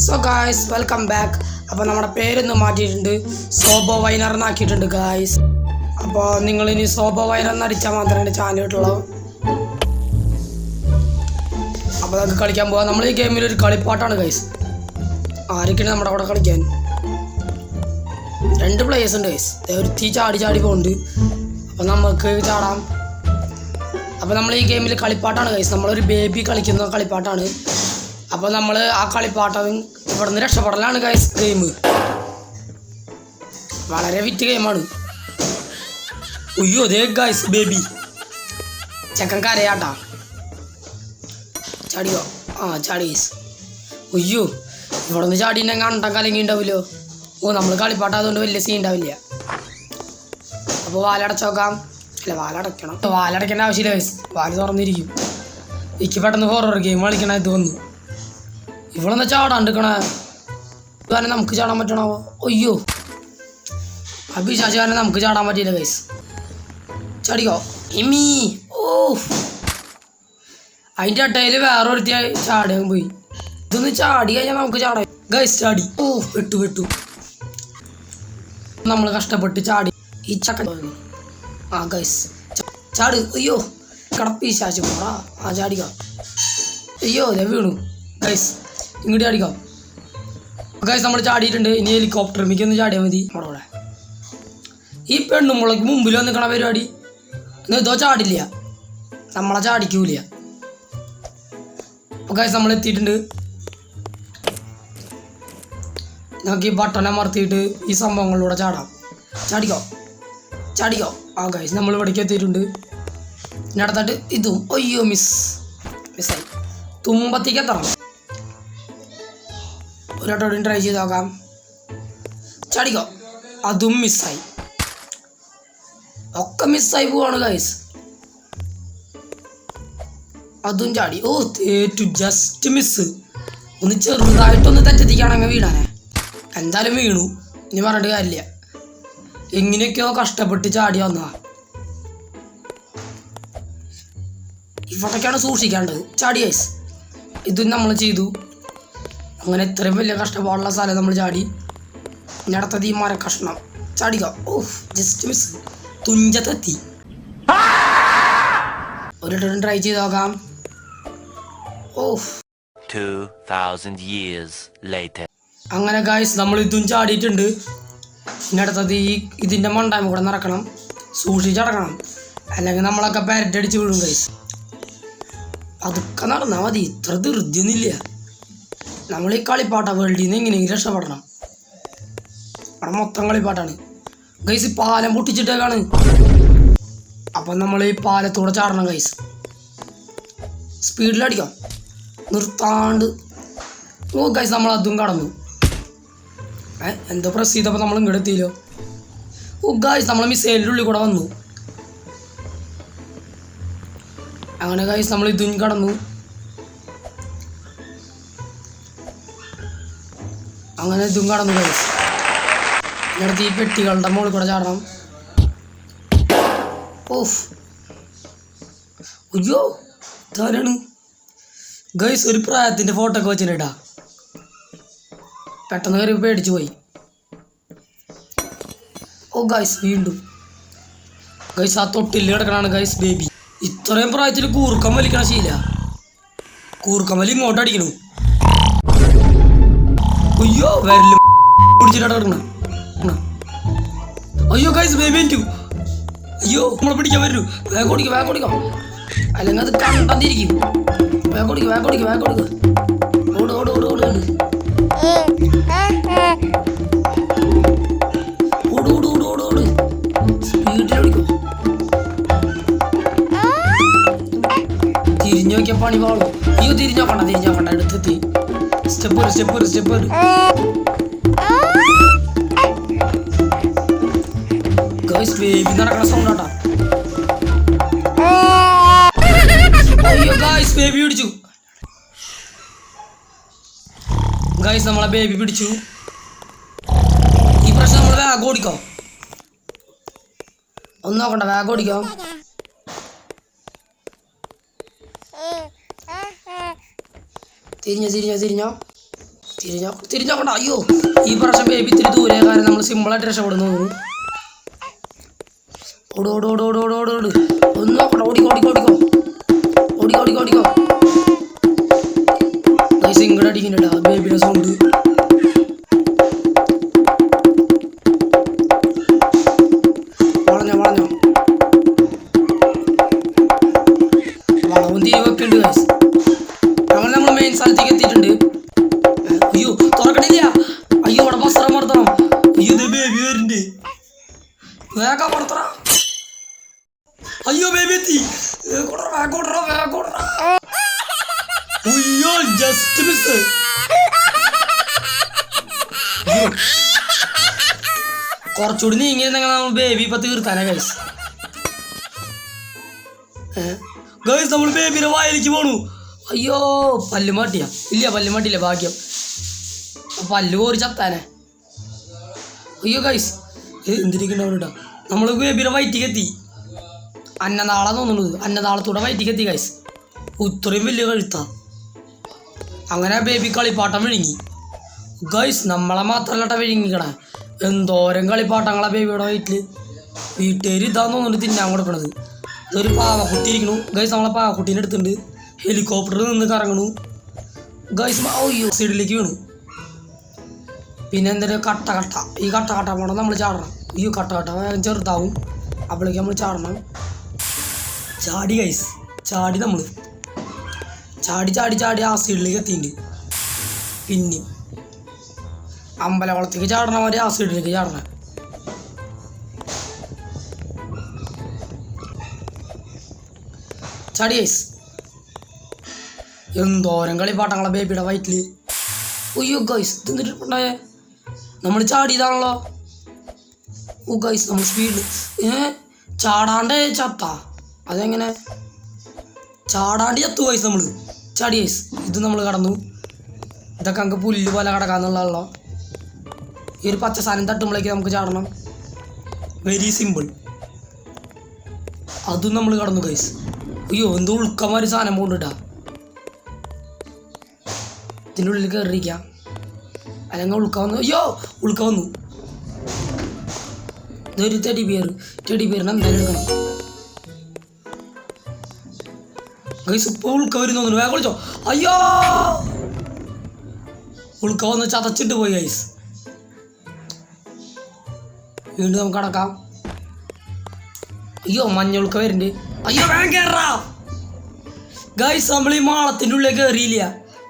So guys welcome back. അപ്പോൾ നമ്മുടെ പേരൊന്ന് മാറ്റിയിട്ടുണ്ട്, സോബോ വൈനർ എന്നാക്കിയിട്ടുണ്ട് ഗായ്സ്. അപ്പോൾ നിങ്ങളിനി സോബോ വൈനർ എന്നടിച്ചാൽ മാത്രമേ എൻ്റെ ചാനൽ കിട്ടുള്ളൂ. അപ്പോൾ നമുക്ക് കളിക്കാൻ പോകാം. നമ്മൾ ഈ ഗെയിമിൽ ഒരു കളിപ്പാട്ടാണ് ഗൈസ്. ആരൊക്കെയാണ് നമ്മുടെ അവിടെ കളിക്കാൻ? 2 പ്ലേയേഴ്സ് ഉണ്ട് ഗൈസ്. ഒരു ചാടി പോകുന്നുണ്ട്. അപ്പോൾ നമുക്ക് ചാടാം. അപ്പോൾ നമ്മൾ ഈ ഗെയിമിൽ കളിപ്പാട്ടാണ് ഗൈസ്. നമ്മളൊരു ബേബി കളിക്കുന്ന കളിപ്പാട്ടാണ്. അപ്പോൾ നമ്മൾ ആ കളിപ്പാട്ടം ഇവിടെ നിന്ന് രക്ഷപ്പെടലാണ് ഗൈസ്. ഗെയിം വളരെ വിറ്റ് ഗെയിമാണ്. ഉയ്യോ ദേ ഗൈസ് ബേബി ചെക്കൻ കരയാട്ടാ. ചാടിയോ? ചാടി ഗൈസ്. ഉയ്യോ ഇവിടെ നിന്ന് ചാടിണ്ടെങ്കിൽ അണ്ടം കലങ്ങി ഉണ്ടാവില്ലോ. നമ്മൾ കളിപ്പാട്ടം അതുകൊണ്ട് വലിയ സീൻ ഉണ്ടാവില്ല. അപ്പോൾ വാലടച്ച് നോക്കാം. അല്ല വാലടയ്ക്കണം. വാലടയ്ക്കേണ്ട ആവശ്യമില്ല ഗൈസ്, വാല് തുറന്നിരിക്കും. എനിക്ക് പെട്ടെന്ന് ഹൊറർ ഗെയിം കളിക്കണ ഇത് വന്നു. ഇവളെന്താ ചാടാണ്ടിക്കണേ? കാരണം നമുക്ക് ചാടാൻ പറ്റണോ? അയ്യോ അഭിശാശ് കാരണം നമുക്ക് ചാടാൻ പറ്റിയില്ല ഗൈസ്. ചാടിക്കോ ഇമ്മീ. ഓ അതിൻ്റെ അട്ടയിൽ വേറെ ഒരുത്തി ചാടാൻ പോയി. ഇതൊന്ന് ചാടി കഴിഞ്ഞാൽ നമുക്ക് ചാടാം ഗൈസ്. ചാടി. ഓ വെട്ടു നമ്മൾ കഷ്ടപ്പെട്ട് ചാടി. ഈ ചക്ക ഗൈസ് ചാട്. അയ്യോ കടപ്പിശാശ് പോടാ. ചാടിക്കോ. അയ്യോ അതെ വീണു ഗൈസ്. ഇങ്ങോട്ട് ചാടിക്കാം ഗൈസ്. നമ്മൾ ചാടിയിട്ടുണ്ട്. ഇനി ഹെലികോപ്റ്റർ മിക്കൊന്ന് ചാടിയാൽ മതി. നമ്മളവിടെ ഈ പെണ്ണുമുളക്ക് മുമ്പിൽ വന്നിക്കണ പരിപാടി ഇതോ ചാടില്ല, നമ്മളെ ചാടിക്കൂല. അപ്പോൾ ഗൈസ് നമ്മൾ എത്തിയിട്ടുണ്ട്. നമുക്ക് ഈ ബട്ടൺ അമർത്തിയിട്ട് ഈ സംഭവങ്ങളിലൂടെ ചാടാം. ചാടിക്കോ. ഗൈസ് നമ്മൾ ഇവിടേക്ക് എത്തിയിട്ടുണ്ട്. ഇനി അടുത്തായിട്ട് ഇതും. അയ്യോ മിസ്സായി. തുമ്പത്തേക്ക് എത്തണം. ഒരോട്ടോടും ട്രൈ ചെയ്ത് നോക്കാം. ചാടിക്കോ. അതും മിസ്സായി. ഒക്കെ മിസ്സായി പോവാണ് ഗൈസ്. അതും ചാടി. ഓ തേറ്റു. Just miss. ഒന്ന് ചെറുതായിട്ടൊന്ന് തെറ്റെത്തിക്കുകയാണെങ്കിൽ വീണാനെ. എന്തായാലും വീണു. ഇനി പറഞ്ഞിട്ട് കാര്യമില്ല. എങ്ങനെയൊക്കെയോ കഷ്ടപ്പെട്ട് ചാടി വന്നതാ. ഇവിടേക്കാണ് സൂക്ഷിക്കേണ്ടത്. ചാടി ഗൈസ്. ഇതും നമ്മൾ ചെയ്തു. അങ്ങനെ ഇത്രയും വലിയ കഷ്ടപ്പാടുള്ള സ്ഥലം നമ്മൾ ചാടി. ഇനി അടുത്തത് ഈ മര കഷ്ണം. ചാടിക്കോ. ഓഹ് ജസ്റ്റ് മിസ്. തുഞ്ചത്തെത്തി. ഒരിടം ട്രൈ ചെയ്ത് നോക്കാം. ഓഹ് 2000 years later. അങ്ങനെ ഗായ്സ് നമ്മൾ ഇതും ചാടിയിട്ടുണ്ട്. ഇനി അടുത്തത് ഇതിൻ്റെ മണ്ടായ്മ കൂടെ നടക്കണം. സൂക്ഷിച്ചടക്കണം, അല്ലെങ്കിൽ നമ്മളൊക്കെ പാരറ്റടിച്ച് വീഴും ഗൈസ്. അതൊക്കെ നടന്നാൽ മതി, ഇത്ര ധൃതിയൊന്നുമില്ല. നമ്മൾ ഈ കളിപ്പാട്ട വേൾഡിൽ നിന്ന് എങ്ങനെയെങ്കിലും രക്ഷപ്പെടണം. അവിടെ മൊത്തം കളിപ്പാട്ടാണ് ഗൈസ്. ഈ പാലം പൊട്ടിച്ചിട്ടേക്കാണ്. അപ്പം നമ്മൾ ഈ പാലത്തൂടെ ചാടണം ഗൈസ്. സ്പീഡിലടിക്കാം, നിർത്താണ്ട്. ഓ ഗൈസ് നമ്മൾ അതും കടന്നു. എന്തോ പ്രസ് ചെയ്തപ്പോൾ നമ്മൾ ഇങ്ങോട്ട് എത്തിയില്ലോ. ഓ ഗൈസ് നമ്മൾ മിസൈലിൻ്റെ ഉള്ളിൽ കൂടെ വന്നു. അങ്ങനെ ഗൈസ് നമ്മൾ ഇതും കടന്നു. അങ്ങനെ ഇതും കടന്നു ഗൈസ്. ഇങ്ങനത്തെ ഈ പെട്ടികളുടെ മുകളിൽ കൂടെ ചാടണം. ഓഫ് അയ്യോ ഇതാരാണ് ഗൈസ്? ഒരു പ്രായത്തിൻ്റെ ഫോട്ടോ ഒക്കെ വെച്ചിട്ടാ. പെട്ടെന്ന് കയറി പേടിച്ചു പോയി. ഓ ഗൈസ് വീണ്ടും ഗൈസ് ആ തൊട്ടിൽ കിടക്കണാണ് ഗൈസ് ബേബി. ഇത്രയും പ്രായത്തിൽ കൂർക്കം വലിക്കണ ശീല. കൂർക്കം വലി ഇങ്ങോട്ട് അടിക്കണു. അയ്യോ വരല് പിടിച്ചിട്ടാ കിടക്കണം. അയ്യോ ഗൈസ് ബേബി എനിക്കു. അയ്യോ നമ്മളെ പിടിക്കാൻ വരൂ. വേഗം ഓടിക്കോ അല്ലെങ്കിൽ അത് കണ്ടിരിക്കും. വേഗം ഓടിക്കോ. ഓട് സ്പീഡിലോടിക്കോ. തിരിഞ്ഞു നോക്കിയ പണി പാളും. അയ്യോ തിരിഞ്ഞോക്കണ്ട എടുത്തെത്തി. സ്റ്റെപ്പ് ഗൈസ് ബേബി നടക്കണ സൗണ്ട് ആട്ടാ. അയ്യോ ഗൈസ് ബേബി പിടിച്ചു. ഗൈസ് നമ്മളെ ബേബി പിടിച്ചു. ഈ പ്രശ്നം നമ്മൾ വേഗം ഓടിക്കോ. ഒന്നും നോക്കണ്ട, വേഗം ഓടിക്കോ. തിരിഞ്ഞോ തിരിഞ്ഞോക്കണ്ട. അയ്യോ, ഈ പ്രാവശ്യം ബേബി ഇത്തിരി ദൂരെ കാരണം നമ്മൾ സിമ്പിളായിട്ട് രക്ഷപ്പെടുന്നു തോന്നുന്നു. ഓട് ഒന്ന് നോക്കണ്ട. ഓടിക്കോ ഗൈസ്. ഇങ്ങോട്ട് അടിക്കുന്നുണ്ടാ ബേബിയുടെ സൗണ്ട്. വളഞ്ഞോ വളവും തിരിവൊക്കെ ഉണ്ട് ഗൈസ്. അങ്ങനെ നമ്മൾ മെയിൻ സ്ഥലത്തേക്ക് എത്തിയിട്ടുണ്ട്. അയ്യോ തുറക്കണില്ല. അയ്യോ അവിടെ വസ്ത്രം മർത്തണം. അയ്യോ ഇത് ബേബി വരുന്നുണ്ട്. വേഗം പുറത്തറ. അയ്യോ ബേബി എത്തി. അയ്യോ ജസ്റ്റ് മിസ്. കുറച്ചുകൂടി നീങ്ങിയിരുന്നെങ്കിൽ നമ്മൾ ബേബി ഇപ്പൊ തീർക്കാനാ ഗൈസ്. ഗൈസ് നമ്മൾ ബേബിയുടെ വായിലേക്ക് പോണു. അയ്യോ പല്ല് മാട്ടിയില്ല ഭാഗ്യം. പല്ല് കോരി ചത്താനെ. അയ്യോ ഗൈസ് എന്തിരിക്കണ്ടാവും കേട്ടോ. നമ്മൾ ബേബിയുടെ വയറ്റിക്ക് എത്തി. അന്നനാളെ തോന്നുന്നത്. അന്നനാളത്തൂടെ വയറ്റിക്ക് എത്തി ഗൈസ്. ഇത്രയും വലിയ കഴുത്താ. അങ്ങനെ ബേബി കളിപ്പാട്ടം വിഴുങ്ങി ഗൈസ്. നമ്മളെ മാത്രമല്ലട്ട വിഴുങ്ങിക്കണേ. എന്തോരം കളിപ്പാട്ടങ്ങളാ ബേബിയുടെ വയറ്റിൽ. വീട്ടുകാർ ഇതാന്ന് തോന്നുന്നുണ്ട് തിന്നാൻ കൊടുക്കണത്. ഇതൊരു പാവക്കുട്ടി ഇരിക്കണു ഗൈസ്. നമ്മളെ പാവക്കുട്ടീൻ്റെ അടുത്തുണ്ട്. ഹെലികോപ്റ്ററിൽ നിന്ന് കറങ്ങണു ഗൈസ്. അയ്യോ സൈഡിലേക്ക് വീണു. പിന്നെ എന്തൊരു കട്ട ഈ കട്ട പോണം നമ്മൾ ചാടണം. അയ്യോ കട്ട വേഗം ചെറുതാവും. അപ്പോഴേക്ക് നമ്മൾ ചാടണം. ചാടി ഗൈസ്. നമ്മൾ ചാടി ആ സൈഡിലേക്ക് എത്തിയിട്ടുണ്ട്. പിന്നെ അമ്പലകുളത്തേക്ക് ചാടണ മാതിരി ആ സൈഡിലേക്ക് ചാടണം. ചാടി ഗൈസ്. എന്തോരം കളിപ്പാട്ടങ്ങളെ ബേബിയുടെ വയറ്റിൽ. അയ്യോ ഗൈസ് തിന്നിട്ടുണ്ടായേ. നമ്മൾ ചാടിയതാണല്ലോ. ഓ ഗൈസ് നമ്മൾ സ്പീഡിൽ ചാടാണ്ട് ചത്ത. അതെങ്ങനെ ചാടാണ്ട് ചത്തു ഗൈസ്. നമ്മൾ ചാടി ഗൈസ്. ഇത് നമ്മൾ കടന്നു. ഇതൊക്കെ നമുക്ക് പുല്ല് പോലെ കിടക്കാന്നുള്ളതാണല്ലോ. ഈ ഒരു പച്ച സാധനം തട്ടുമ്പോഴേക്ക് നമുക്ക് ചാടണം. Very simple. അതും നമ്മൾ കടന്നു ഗൈസ്. അയ്യോ എന്തോ ഉൾക്കമാര് സാധനം പോണ്ടിട്ടാ. ഇതിൻ്റെ ഉള്ളിൽ കയറിയിരിക്കാം. അല്ലെങ്കിൽ ഉൾക്ക വന്നു. അയ്യോ ഉൾക്ക വന്നു. ഇതൊരു ടെഡി ബിയറിനെ എന്തായാലും എടുക്കണം ഗൈസ്. ഇപ്പോൾ ഉൾക്ക വരുന്നു തോന്നുന്നു. വേഗം വിളിച്ചോ. അയ്യോ ഉൾക്ക വന്ന് ചതച്ചിട്ട് പോയി ഗൈസ്. വീണ്ടും നമുക്ക് കടക്കാം. അയ്യോ മഞ്ഞ ഉൾക്ക വരുന്നുണ്ട്. അയ്യോ വേഗം കയറാ ഗൈസ്. നമ്മൾ ഈ മാളത്തിൻ്റെ ഉള്ളിൽ കയറിയില്ല.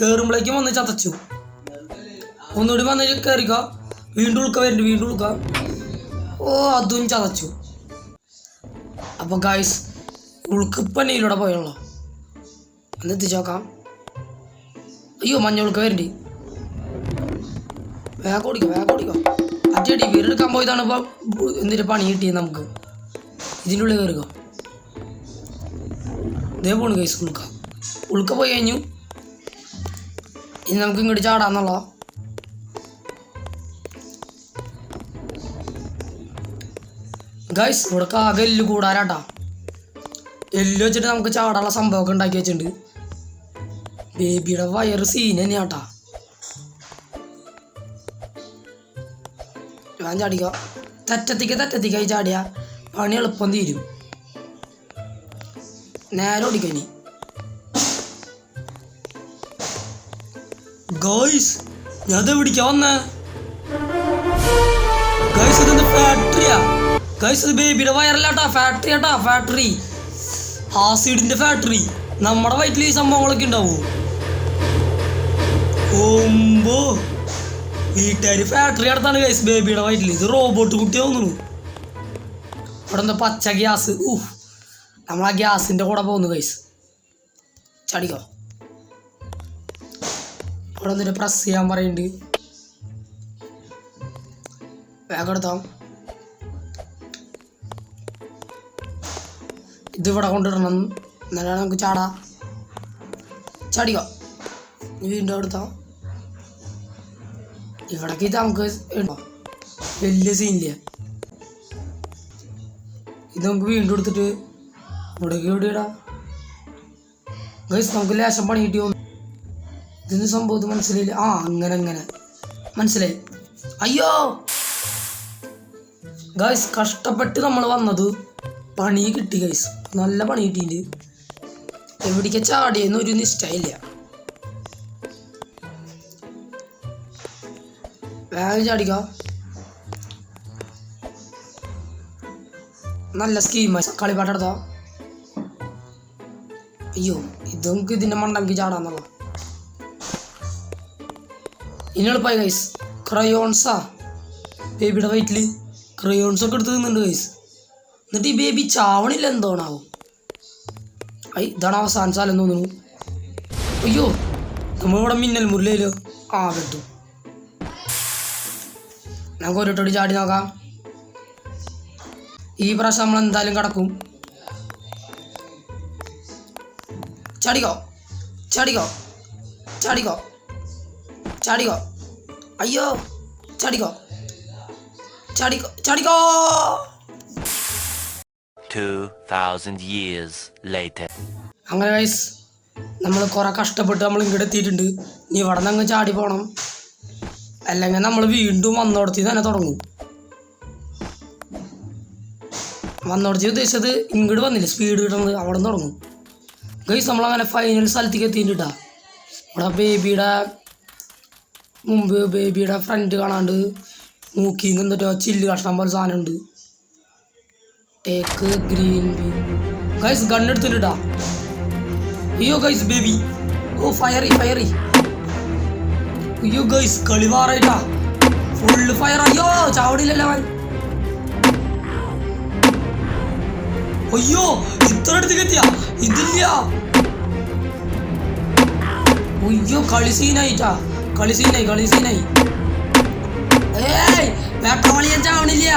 കയറുമ്പോഴേക്കും വന്ന് ചതച്ചു. ഒന്നുകൂടി വന്ന് കയറിക്കോ. വീണ്ടും ഉൾക്ക വരുന്നുണ്ട്. ഓ അതും ചതച്ചു. അപ്പോൾ ഗൈസ് ഉൾക്കിപ്പന്നയിലൂടെ പോയുള്ളൂ. ഒന്ന് എത്തിച്ച് നോക്കാം. അയ്യോ മഞ്ഞ ഉൾക്ക വരുന്നുണ്ട്. വേഗം ഓടിക്കോ. അറ്റടി വീടെടുക്കാൻ പോയതാണ്. ഇപ്പോൾ എന്തിൻ്റെ പണി കിട്ടിയത് നമുക്ക്. ഇതിൻ്റെ ഉള്ളിൽ കയറിക്കോ. ഇതേ പോണു ഗൈസ്. ഉൾക്ക പോയി കഴിഞ്ഞു. ഇനി നമുക്ക് ഇങ്ങോട്ട് ചാടാന്നുള്ള. ഗൈസ് ഇവിടെ ആകെ എല്ല് കൂടാരാട്ടാ. എല്ല് വെച്ചിട്ട് നമുക്ക് ചാടാനുള്ള സംഭവമൊക്കെ ഉണ്ടാക്കി വെച്ചിട്ടുണ്ട്. ബേബിയുടെ വയറ് സീൻ തന്നെയാട്ടാ. ഞാൻ ചാടിക്കോ. തെറ്റത്തിക്കായി ചാടിയ പണി എളുപ്പം തീരും. നേരെ ഓടിക്കനി ഗൈസ്. ഞാൻ പിടിക്കാൻ വന്നേ ഗൈസ്. ഇതെന്ത് ഫാക്ടറിയാ ഗൈസ്. ഇത് ബേബിയുടെ വയറല്ലാട്ടാ. Factory ആസിഡിന്റെ factory. നമ്മുടെ വയറ്റിൽ ഈ സംഭവങ്ങളൊക്കെ ഉണ്ടാവോ? ഓമ്പോ വീട്ടുകാർ ഫാക്ടറി അടുത്താണ് ഗൈസ് ബേബിയുടെ വയറ്റിൽ. ഇത് റോബോട്ട് കുട്ടി തോന്നുന്നു. ഇവിടെ എന്താ പച്ച ഗ്യാസ്. നമ്മൾ ആ ഗ്യാസിൻ്റെ കൂടെ പോകുന്നു ഗൈസ്. ചടിക്കോ. ഇവിടെ എന്നിട്ട് പ്രസ് ചെയ്യാൻ പറയുന്നുണ്ട്. വേഗം എടുത്താം. ഇതിവിടെ കൊണ്ടിടണം. എന്നാലാണ് നമുക്ക് ചാടിക്കോ. വീണ്ടും എടുത്താം. ഇവിടേക്ക് ഇത് നമുക്ക് വലിയ സീനില്ല. ഇത് നമുക്ക് വീണ്ടും എടുത്തിട്ട് ഇവിടേക്ക് എവിടെയിടാം ഗൈസ്. നമുക്ക് ലേശം പണി കിട്ടി. ഇതെന്ത് സംഭവം ഇത് മനസ്സിലായില്ല. ആ അങ്ങനെ മനസ്സിലായി. അയ്യോ ഗൈസ്, കഷ്ടപ്പെട്ട് നമ്മൾ വന്നത് പണി കിട്ടി ഗൈസ്. നല്ല പണി കിട്ടിയിട്ടുണ്ട്. എവിടേക്ക് ചാടിയെന്ന് ഒരു നിശ്ചയില്ല. വേഗം ചാടിക്ക. നല്ല സ്കീമായി കളിപ്പാട്ടെടുത്തോ. അയ്യോ ഇത് നമുക്ക് ഇതിൻ്റെ മണ്ടക്ക് ചാടാന്നുള്ള. ഇനി എളുപ്പമായി ഗൈസ്. ക്രയോൺസാ ബേബിയുടെ വയറ്റിൽ ക്രയോൺസ് ഒക്കെ എടുത്ത് തിന്നുന്നുണ്ട് ഗൈസ്. എന്നിട്ട് ഈ ബേബി ചാവണില്ല എന്തോണാവും. ഇതാണ് അവസാന സ്ഥലം തോന്നുന്നു. അയ്യോ നമ്മളിവിടെ മിന്നൽ മുരളിയിലോ. ആ കിട്ടു. നമുക്ക് ഒരിട്ടോടി ചാടി നോക്കാം. ഈ പ്രാവശ്യം നമ്മൾ എന്തായാലും കിടക്കും. ചാടിക്കോ ചാടിക്കോ ചാടിക്കോ ചാടിക്കോ. അയ്യോ ചാടിക്കോ ചാടിക്കോ ചാടിക്കോ. 2000 years later. അങ്ങനെ ഗൈസ് നമ്മൾ കുറെ കഷ്ടപ്പെട്ട് നമ്മൾ ഇങ്ങോട്ട് എത്തിയിട്ടുണ്ട്. ഇനി ഇവിടെ നിന്ന് അങ്ങ് ചാടി പോകണം, അല്ലെങ്കിൽ നമ്മൾ വീണ്ടും വന്നോടത്തി തന്നെ തുടങ്ങും. വന്നോടത്തി ഉദ്ദേശിച്ചത് ഇങ്ങോട്ട് വന്നില്ല, സ്പീഡ് കിട്ടുന്നത് അവിടെ നിന്ന് തുടങ്ങും ഗൈസ്. നമ്മളങ്ങനെ ഫൈനൽ സ്ഥലത്തേക്ക് എത്തിയിട്ടാ. ഇവിടെ ബേബിയുടെ മുമ്പ് ബേബിയുടെ ഫ്രണ്ട് കാണാണ്ട് മൂക്കി നിന്നിട്ടോ ചില്ല് കഷ്ണം പോലെ സാധനം ഉണ്ട്. ടേക്ക് ഗ്രീൻ ഗൈസ് ഗണ്ണെടുത്തിട്ടാ. അയ്യോ ഗൈസ് ബേബി. ഓ ഫയറി. അയ്യോ ഗൈസ് കളി മാറായിട്ടാ. Full fire. അയ്യോ ചാവടിയില്ലല്ലോ അവൻ. അയ്യോ ഇത്ര അടുത്തേക്ക് എത്തിയാ ഇതില്ല. അയ്യോ കളി സീനായിട്ടാ. കളി സീനായി. ഏയ് വേട്ടവളി ഞാൻ ചാവണില്ല.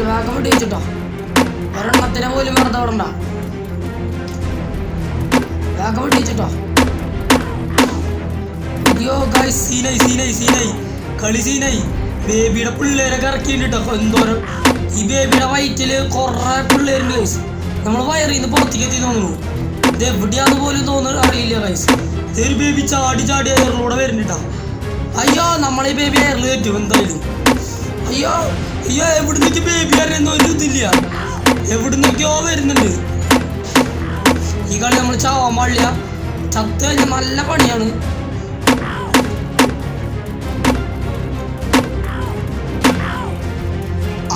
വേഗം വെച്ചിട്ടോ. ഒരെണ്ണത്തിനെ പോലും വെറുതെ വിടണ്ട. വേഗം വെച്ചിട്ടോ. അയ്യോ ഗൈസ് സീനായി. കളി സീനായി. ബേബിയുടെ പിള്ളേരൊക്കെ ഇറക്കിയിട്ടോ എന്തോരം. ഈ ബേബിയുടെ വയറ്റില് കുറെ പിള്ളേരുണ്ട് ഗൈസ്. നമ്മൾ വയറിൽ നിന്ന് പുറത്തേക്ക് എത്തി തോന്നുന്നു. ഇത് എവിടെയാന്ന് പോലും അറിയില്ല ഗൈസ്. ഇതൊരു ബേബി ചാടി എയറിലൂടെ വരുന്നുണ്ടാ. അയ്യോ നമ്മളെ ഈ ബേബി എയറിൽ കയറ്റും എന്തായാലും. അയ്യോ എവിടുന്നൊക്കെ ബേബി അറിയുന്ന ഒരു ഇതില്ല, എവിടുന്നൊക്കെയോ വരുന്നുണ്ട്. ഈ കളി നമ്മൾ ചാവാൻ പാടില്ല. ചത്ത് കഴിഞ്ഞാൽ നല്ല പണിയാണ്.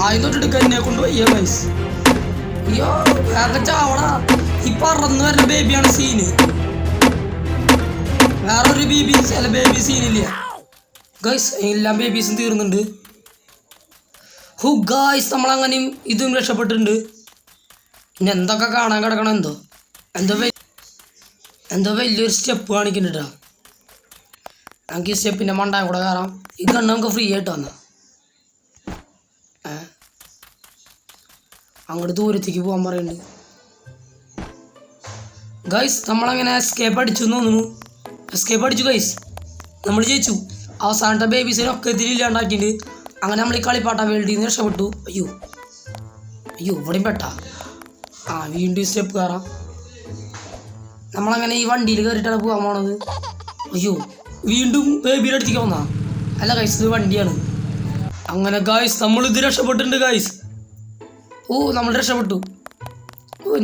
ആദ്യം തൊട്ടെടുക്കാൻ എന്നെ കൊണ്ട് വയ്യ ഗൈസ്. അയ്യോ വേഗം ചാവടാ. ഈ പറന്ന് വരുന്ന ബേബിയാണ് സീന്. വേറൊരു ബേബി സീനില്ല ഗൈസ്. എല്ലാ ബേബീസും തീർന്നുണ്ട്. ഹു ഗൈസ് നമ്മളങ്ങനെയും ഇതും രക്ഷപ്പെട്ടിട്ടുണ്ട്. ഇനി എന്തൊക്കെ കാണാൻ കിടക്കണം. എന്തോ വലിയൊരു സ്റ്റെപ്പ് കാണിക്കുന്നുണ്ടാ. നമുക്ക് ഈ സ്റ്റെപ്പിൻ്റെ മണ്ടാൻ കൂടെ കയറാം. ഈ ഗണ്ണ് നമുക്ക് ഫ്രീ ആയിട്ട് വന്നാ. അങ്ങോട്ട് ദൂരത്തേക്ക് പോകാൻ പറയുന്നുണ്ട് ഗൈസ്. നമ്മളങ്ങനെ എസ്കേപ്പ് അടിച്ചു തോന്നുന്നു. എസ്കേപ്പ് അടിച്ചു ഗൈസ്. നമ്മൾ ജയിച്ചു. അവസാനത്തെ ബേബീസിനൊക്കെ ഇതിലില്ലാണ്ടാക്കിയിട്ടുണ്ട്. അങ്ങനെ നമ്മൾ ഈ കളിപ്പാട്ട വേൾഡിൽ നിന്ന് രക്ഷപ്പെട്ടു. അയ്യോ ഇവിടെയും പെട്ടാ. വീണ്ടും സ്റ്റെപ്പ് കയറാം. നമ്മളങ്ങനെ ഈ വണ്ടിയിൽ കയറിയിട്ടാണ് പോകാൻ പോണത്. അയ്യോ വീണ്ടും ബേബിയുടെ അടുത്തേക്ക് വന്നാ. അല്ല ഗൈസ് ഇത് വണ്ടിയാണ്. അങ്ങനെ ഗൈസ് നമ്മളിത് രക്ഷപ്പെട്ടിട്ടുണ്ട് ഗൈസ്. നമ്മൾ രക്ഷപ്പെട്ടു.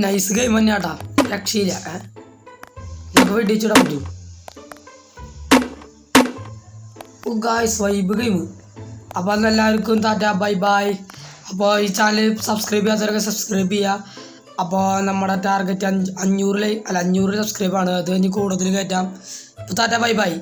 നൈസ് ഗെയിം തന്നെയാട്ടാ, രക്ഷയില്ല. നമുക്ക് വെടിച്ചിടാൻ പറ്റും. Guys vibe game. അപ്പോൾ അന്ന് എല്ലാവർക്കും ടാറ്റ ബൈ ബൈ. അപ്പോൾ ഈ ചാനൽ സബ്സ്ക്രൈബ് ചെയ്യാത്തവരൊക്കെ സബ്സ്ക്രൈബ് ചെയ്യുക. അപ്പോൾ നമ്മുടെ ടാർഗറ്റ് 500 സബ്സ്ക്രൈബാണ്. അത് കഴിഞ്ഞ് കൂടുതൽ കയറ്റാം. അപ്പോൾ ടാറ്റ ബൈ ബൈ.